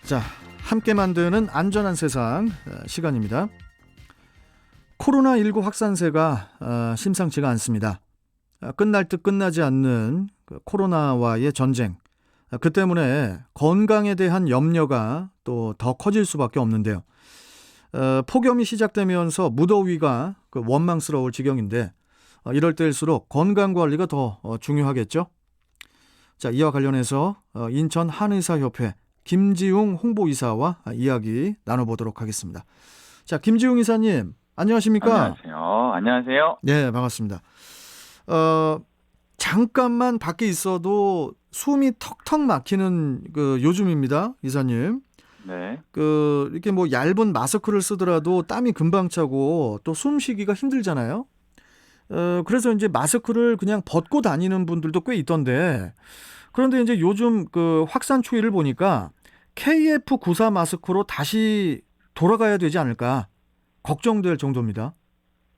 자, 함께 만드는 안전한 세상 시간입니다. 코로나19 확산세가 심상치가 않습니다. 끝날 듯 끝나지 않는 코로나와의 전쟁. 그 때문에 건강에 대한 염려가 또 더 커질 수밖에 없는데요. 폭염이 시작되면서 무더위가 원망스러울 지경인데 이럴 때일수록 건강관리가 더 중요하겠죠. 자, 이와 관련해서 인천 한의사협회 김지웅 홍보이사와 이야기 나눠보도록 하겠습니다. 자, 김지웅 이사님, 안녕하십니까? 안녕하세요. 네, 반갑습니다. 잠깐만 밖에 있어도 숨이 턱턱 막히는 요즘입니다, 이사님. 네. 이렇게 뭐 얇은 마스크를 쓰더라도 땀이 금방 차고 또 숨쉬기가 힘들잖아요. 그래서 이제 마스크를 그냥 벗고 다니는 분들도 꽤 있던데, 그런데 이제 요즘 확산 추이를 보니까 KF94 마스크로 다시 돌아가야 되지 않을까 걱정될 정도입니다.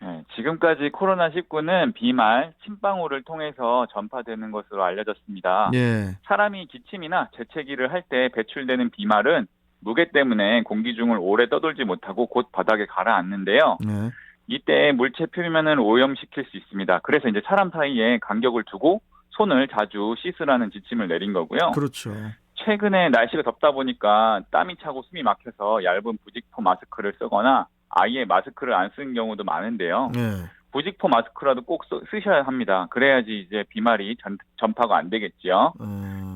네, 지금까지 코로나19는 비말, 침방울을 통해서 전파되는 것으로 알려졌습니다. 예. 사람이 기침이나 재채기를 할 때 배출되는 비말은 무게 때문에 공기 중을 오래 떠돌지 못하고 곧 바닥에 가라앉는데요. 네. 이때 물체 표면을 오염시킬 수 있습니다. 그래서 이제 사람 사이에 간격을 두고 손을 자주 씻으라는 지침을 내린 거고요. 그렇죠. 최근에 날씨가 덥다 보니까 땀이 차고 숨이 막혀서 얇은 부직포 마스크를 쓰거나 아예 마스크를 안 쓰는 경우도 많은데요. 네. 부직포 마스크라도 꼭 쓰셔야 합니다. 그래야지 이제 비말이 전파가 안 되겠지요.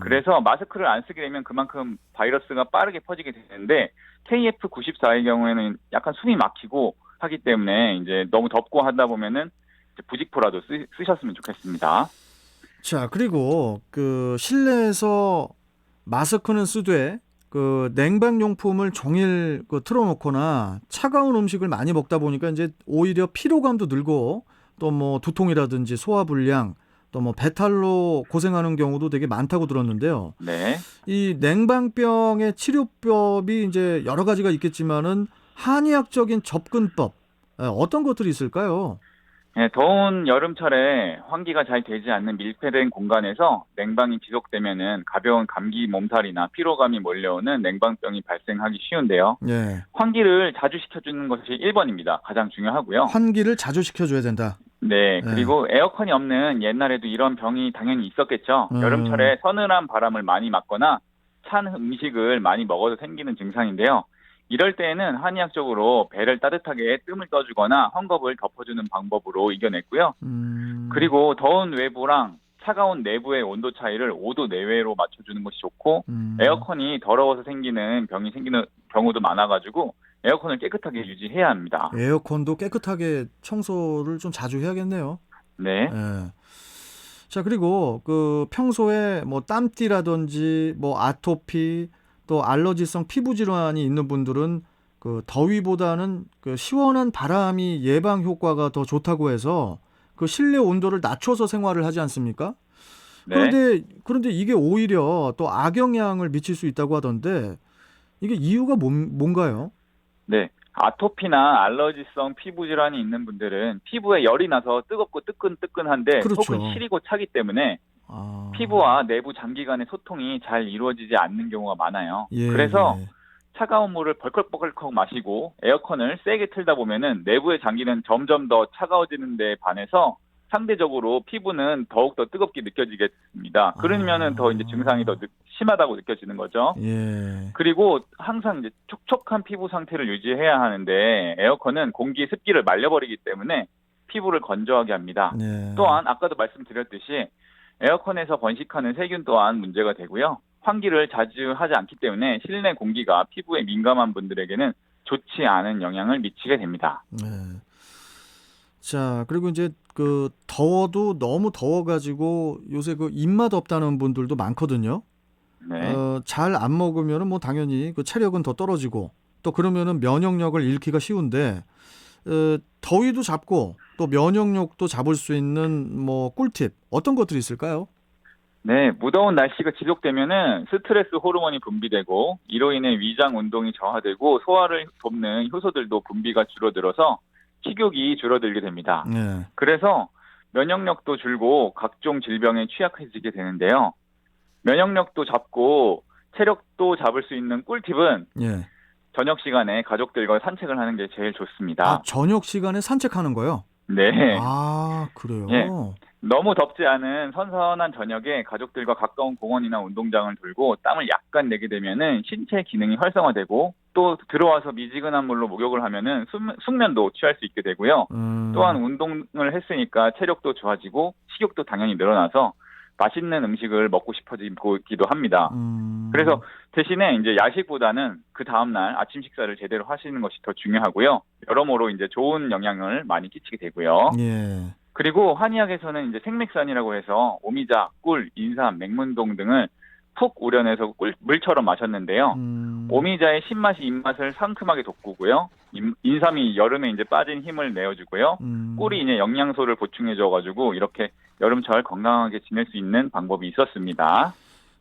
그래서 마스크를 안 쓰게 되면 그만큼 바이러스가 빠르게 퍼지게 되는데 KF94의 경우에는 약간 숨이 막히고 하기 때문에 이제 너무 덥고 하다 보면은 이제 부직포라도 쓰셨으면 좋겠습니다. 자, 그리고 실내에서 마스크는 쓰되 냉방용품을 종일 틀어놓거나 차가운 음식을 많이 먹다 보니까 이제 오히려 피로감도 늘고 또 뭐 두통이라든지 소화불량 또 뭐 배탈로 고생하는 경우도 되게 많다고 들었는데요. 네. 이 냉방병의 치료법이 이제 여러 가지가 있겠지만은 한의학적인 접근법 어떤 것들이 있을까요? 네, 더운 여름철에 환기가 잘 되지 않는 밀폐된 공간에서 냉방이 지속되면은 가벼운 감기 몸살이나 피로감이 몰려오는 냉방병이 발생하기 쉬운데요. 예. 환기를 자주 시켜주는 것이 1번입니다. 가장 중요하고요. 환기를 자주 시켜줘야 된다. 네, 예. 그리고 에어컨이 없는 옛날에도 이런 병이 당연히 있었겠죠. 여름철에 서늘한 바람을 많이 맞거나 찬 음식을 많이 먹어도 생기는 증상인데요. 이럴 때에는 한의학적으로 배를 따뜻하게 뜸을 떠주거나 헝겊을 덮어주는 방법으로 이겨냈고요. 그리고 더운 외부랑 차가운 내부의 온도 차이를 5도 내외로 맞춰주는 것이 좋고 에어컨이 더러워서 생기는 병이 생기는 경우도 많아가지고 에어컨을 깨끗하게 유지해야 합니다. 에어컨도 깨끗하게 청소를 좀 자주 해야겠네요. 네. 예. 자, 그리고 평소에 뭐 땀띠라든지 뭐 아토피 또 알러지성 피부 질환이 있는 분들은 더위보다는 시원한 바람이 예방 효과가 더 좋다고 해서 실내 온도를 낮춰서 생활을 하지 않습니까? 네. 그런데 이게 오히려 또 악영향을 미칠 수 있다고 하던데 이게 이유가 뭔가요? 네. 아토피나 알러지성 피부 질환이 있는 분들은 피부에 열이 나서 뜨겁고 뜨끈뜨끈한데 그렇죠. 속은 시리고 차기 때문에 피부와 내부 장기 간의 소통이 잘 이루어지지 않는 경우가 많아요. 예, 그래서 예. 차가운 물을 벌컥벌컥 마시고 에어컨을 세게 틀다 보면은 내부의 장기는 점점 더 차가워지는 데 반해서 상대적으로 피부는 더욱더 뜨겁게 느껴지겠습니다. 그러면은 더 이제 증상이 더 심하다고 느껴지는 거죠. 예. 그리고 항상 이제 촉촉한 피부 상태를 유지해야 하는데 에어컨은 공기의 습기를 말려버리기 때문에 피부를 건조하게 합니다. 네. 또한 아까도 말씀드렸듯이 에어컨에서 번식하는 세균 또한 문제가 되고요. 환기를 자주 하지 않기 때문에 실내 공기가 피부에 민감한 분들에게는 좋지 않은 영향을 미치게 됩니다. 네. 자, 그리고 이제 더워도 너무 더워가지고 요새 입맛 없다는 분들도 많거든요. 네. 잘 안 먹으면은 뭐 당연히 체력은 더 떨어지고 또 그러면은 면역력을 잃기가 쉬운데 더위도 잡고 또 면역력도 잡을 수 있는 뭐 꿀팁 어떤 것들이 있을까요? 네, 무더운 날씨가 지속되면은 스트레스 호르몬이 분비되고 이로 인해 위장 운동이 저하되고 소화를 돕는 효소들도 분비가 줄어들어서 식욕이 줄어들게 됩니다. 네. 그래서 면역력도 줄고 각종 질병에 취약해지게 되는데요. 면역력도 잡고 체력도 잡을 수 있는 꿀팁은 예. 저녁 시간에 가족들과 산책을 하는 게 제일 좋습니다. 저녁 시간에 산책하는 거요? 네. 그래요? 예. 너무 덥지 않은 선선한 저녁에 가족들과 가까운 공원이나 운동장을 돌고 땀을 약간 내게 되면은 신체 기능이 활성화되고 또 들어와서 미지근한 물로 목욕을 하면은 숙면도 취할 수 있게 되고요. 또한 운동을 했으니까 체력도 좋아지고 식욕도 당연히 늘어나서 맛있는 음식을 먹고 싶어지기도 합니다. 그래서 대신에 이제 야식보다는 그 다음날 아침 식사를 제대로 하시는 것이 더 중요하고요. 여러모로 이제 좋은 영향을 많이 끼치게 되고요. 예. 그리고 한의학에서는 이제 생맥산이라고 해서 오미자, 꿀, 인삼, 맹문동 등을 푹 우려내서 물처럼 마셨는데요. 오미자의 신맛이 입맛을 상큼하게 돋구고요. 인삼이 여름에 이제 빠진 힘을 내어주고요. 꿀이 이제 영양소를 보충해줘가지고 이렇게 여름철 건강하게 지낼 수 있는 방법이 있었습니다.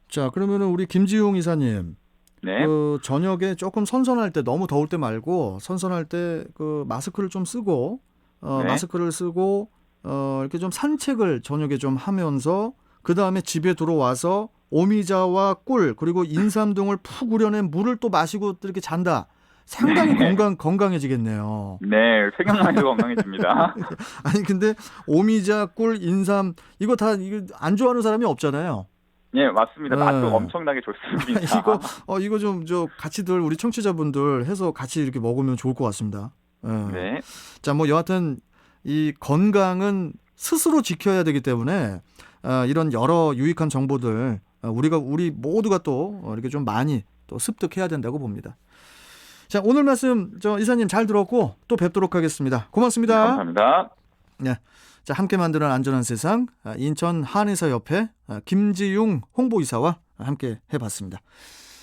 자, 그러면은 우리 김지용 이사님, 네. 그 저녁에 조금 선선할 때, 너무 더울 때 말고 선선할 때 그 마스크를 좀 쓰고, 네. 마스크를 쓰고 이렇게 좀 산책을 저녁에 좀 하면서 그 다음에 집에 들어와서 오미자와 꿀 그리고 인삼 등을 푹 우려낸 물을 또 마시고 또 이렇게 잔다. 상당히 네. 건강해지겠네요. 네, 생각만 해도 건강해집니다. 아니 근데 오미자, 꿀, 인삼 이거 안 좋아하는 사람이 없잖아요. 네, 맞습니다. 네. 맛도 엄청나게 좋습니다. 이거 좀 같이들 우리 청취자분들 해서 같이 이렇게 먹으면 좋을 것 같습니다. 네. 자, 뭐 여하튼 이 건강은 스스로 지켜야 되기 때문에 이런 여러 유익한 정보들 우리 모두가 또 이렇게 좀 많이 또 습득해야 된다고 봅니다. 자, 오늘 말씀 이사님 잘 들었고 또 뵙도록 하겠습니다. 고맙습니다. 감사합니다. 네. 자, 함께 만드는 안전한 세상 인천 한의사협회 김지용 홍보이사와 함께 해봤습니다.